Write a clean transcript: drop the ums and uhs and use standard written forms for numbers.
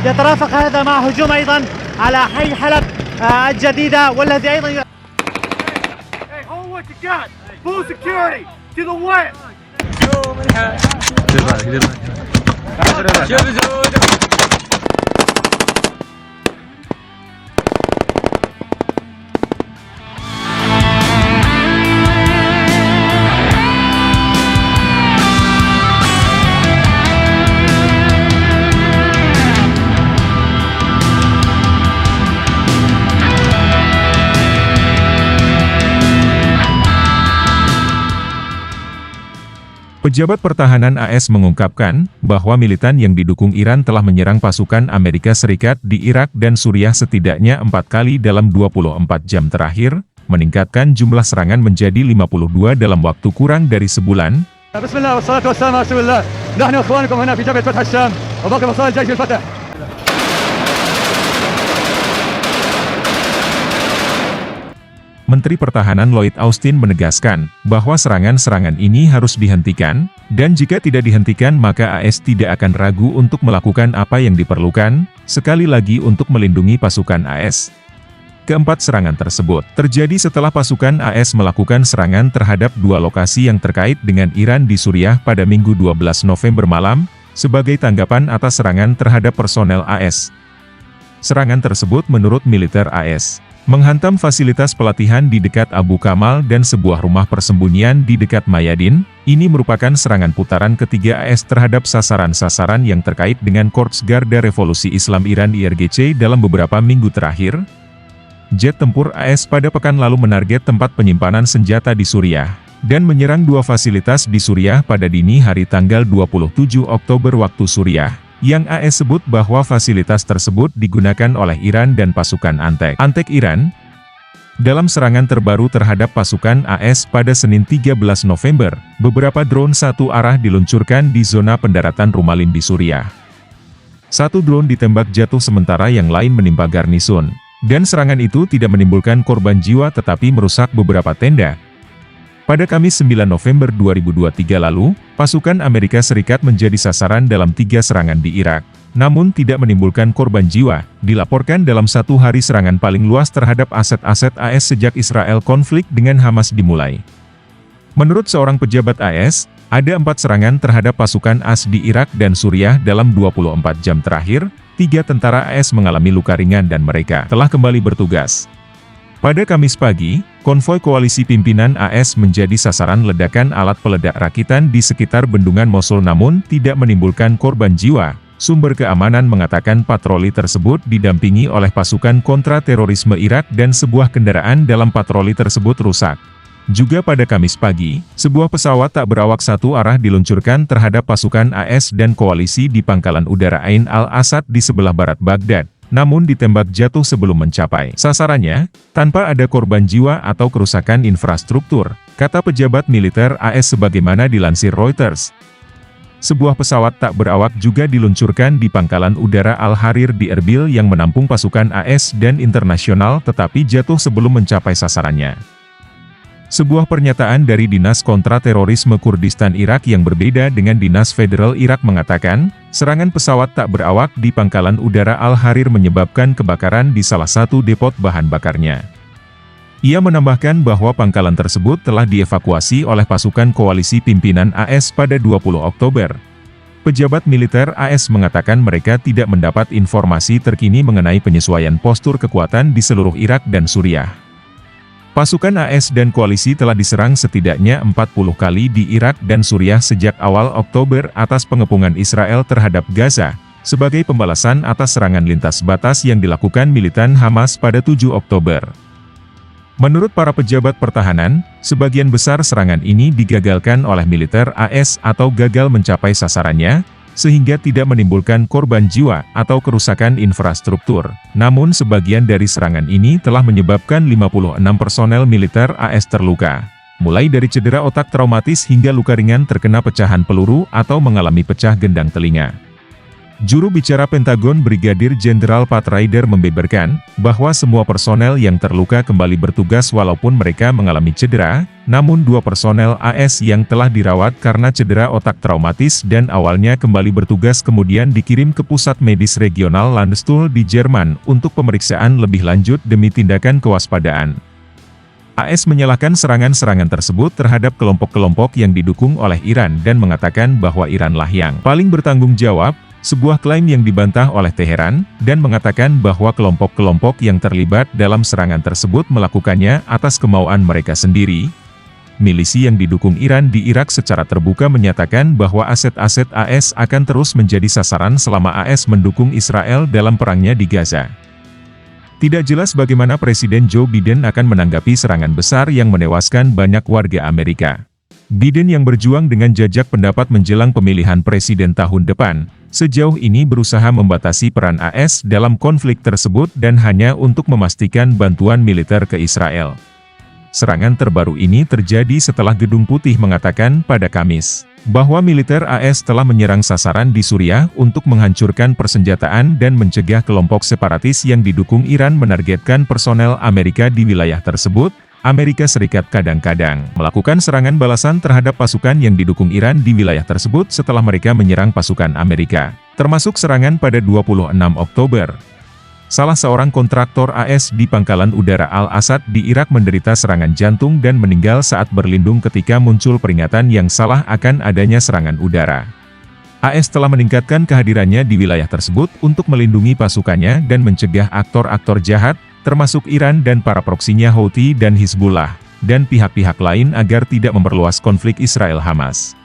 يترافق هذا مع هجوم أيضا على حي حلب الجديدة والذي أيضا Full security to the west. Pejabat pertahanan AS mengungkapkan bahwa militan yang didukung Iran telah menyerang pasukan Amerika Serikat di Irak dan Suriah setidaknya 4 kali dalam 24 jam terakhir, meningkatkan jumlah serangan menjadi 52 dalam waktu kurang dari sebulan. Bismillah wassalatu wassalamu ala Rasulillah. Nahnu ikhwanukum huna fi Jabhat Fath Ash-Sham wa baqi masail Jaysh al-Fath. Menteri Pertahanan Lloyd Austin menegaskan bahwa serangan-serangan ini harus dihentikan, dan jika tidak dihentikan maka AS tidak akan ragu untuk melakukan apa yang diperlukan, sekali lagi untuk melindungi pasukan AS. Keempat serangan tersebut terjadi setelah pasukan AS melakukan serangan terhadap 2 lokasi yang terkait dengan Iran di Suriah pada Minggu 12 November malam, sebagai tanggapan atas serangan terhadap personel AS. Serangan tersebut menurut militer AS menghantam fasilitas pelatihan di dekat Abu Kamal dan sebuah rumah persembunyian di dekat Mayadin. Ini merupakan serangan putaran ketiga AS terhadap sasaran-sasaran yang terkait dengan Korps Garda Revolusi Islam Iran IRGC dalam beberapa minggu terakhir. Jet tempur AS pada pekan lalu menarget tempat penyimpanan senjata di Suriah, dan menyerang 2 fasilitas di Suriah pada dini hari tanggal 27 Oktober waktu Suriah, yang AS sebut bahwa fasilitas tersebut digunakan oleh Iran dan pasukan Antek Iran. Dalam serangan terbaru terhadap pasukan AS pada Senin 13 November, beberapa drone satu arah diluncurkan di zona pendaratan Rumalin di Suriah. 1 drone ditembak jatuh sementara yang lain menimpa garnison, dan serangan itu tidak menimbulkan korban jiwa tetapi merusak beberapa tenda. Pada Kamis 9 November 2023 lalu, pasukan Amerika Serikat menjadi sasaran dalam 3 serangan di Irak, namun tidak menimbulkan korban jiwa, dilaporkan dalam 1 hari serangan paling luas terhadap aset-aset AS sejak Israel konflik dengan Hamas dimulai. Menurut seorang pejabat AS, ada 4 serangan terhadap pasukan AS di Irak dan Suriah dalam 24 jam terakhir, 3 tentara AS mengalami luka ringan dan mereka telah kembali bertugas. Pada Kamis pagi, konvoi koalisi pimpinan AS menjadi sasaran ledakan alat peledak rakitan di sekitar bendungan Mosul namun tidak menimbulkan korban jiwa. Sumber keamanan mengatakan patroli tersebut didampingi oleh pasukan kontra-terorisme Irak dan sebuah kendaraan dalam patroli tersebut rusak. Juga pada Kamis pagi, sebuah pesawat tak berawak satu arah diluncurkan terhadap pasukan AS dan koalisi di pangkalan udara Ain al-Asad di sebelah barat Baghdad, namun ditembak jatuh sebelum mencapai sasarannya, tanpa ada korban jiwa atau kerusakan infrastruktur, kata pejabat militer AS sebagaimana dilansir Reuters. Sebuah pesawat tak berawak juga diluncurkan di pangkalan udara Al-Harir di Erbil yang menampung pasukan AS dan internasional tetapi jatuh sebelum mencapai sasarannya. Sebuah pernyataan dari Dinas Kontra-Terorisme Kurdistan Irak yang berbeda dengan Dinas Federal Irak mengatakan, serangan pesawat tak berawak di pangkalan udara Al-Harir menyebabkan kebakaran di salah satu depot bahan bakarnya. Ia menambahkan bahwa pangkalan tersebut telah dievakuasi oleh pasukan koalisi pimpinan AS pada 20 Oktober. Pejabat militer AS mengatakan mereka tidak mendapat informasi terkini mengenai penyesuaian postur kekuatan di seluruh Irak dan Suriah. Pasukan AS dan koalisi telah diserang setidaknya 40 kali di Irak dan Suriah sejak awal Oktober atas pengepungan Israel terhadap Gaza, sebagai pembalasan atas serangan lintas batas yang dilakukan militan Hamas pada 7 Oktober. Menurut para pejabat pertahanan, sebagian besar serangan ini digagalkan oleh militer AS atau gagal mencapai sasarannya, sehingga tidak menimbulkan korban jiwa atau kerusakan infrastruktur. Namun sebagian dari serangan ini telah menyebabkan 56 personel militer AS terluka, mulai dari cedera otak traumatis hingga luka ringan terkena pecahan peluru atau mengalami pecah gendang telinga. Juru bicara Pentagon Brigadir Jenderal Pat Ryder membeberkan, bahwa semua personel yang terluka kembali bertugas walaupun mereka mengalami cedera, namun 2 personel AS yang telah dirawat karena cedera otak traumatis dan awalnya kembali bertugas kemudian dikirim ke Pusat Medis Regional Landstuhl di Jerman untuk pemeriksaan lebih lanjut demi tindakan kewaspadaan. AS menyalahkan serangan-serangan tersebut terhadap kelompok-kelompok yang didukung oleh Iran dan mengatakan bahwa Iranlah yang paling bertanggung jawab, sebuah klaim yang dibantah oleh Teheran, dan mengatakan bahwa kelompok-kelompok yang terlibat dalam serangan tersebut melakukannya atas kemauan mereka sendiri. Milisi yang didukung Iran di Irak secara terbuka menyatakan bahwa aset-aset AS akan terus menjadi sasaran selama AS mendukung Israel dalam perangnya di Gaza. Tidak jelas bagaimana Presiden Joe Biden akan menanggapi serangan besar yang menewaskan banyak warga Amerika. Biden yang berjuang dengan jajak pendapat menjelang pemilihan presiden tahun depan, sejauh ini berusaha membatasi peran AS dalam konflik tersebut dan hanya untuk memastikan bantuan militer ke Israel. Serangan terbaru ini terjadi setelah Gedung Putih mengatakan pada Kamis, bahwa militer AS telah menyerang sasaran di Suriah untuk menghancurkan persenjataan dan mencegah kelompok separatis yang didukung Iran menargetkan personel Amerika di wilayah tersebut. Amerika Serikat kadang-kadang melakukan serangan balasan terhadap pasukan yang didukung Iran di wilayah tersebut setelah mereka menyerang pasukan Amerika, termasuk serangan pada 26 Oktober. Salah seorang kontraktor AS di Pangkalan Udara Al-Assad di Irak menderita serangan jantung dan meninggal saat berlindung ketika muncul peringatan yang salah akan adanya serangan udara. AS telah meningkatkan kehadirannya di wilayah tersebut untuk melindungi pasukannya dan mencegah aktor-aktor jahat, termasuk Iran dan para proksinya Houthi dan Hizbullah, dan pihak-pihak lain agar tidak memperluas konflik Israel-Hamas.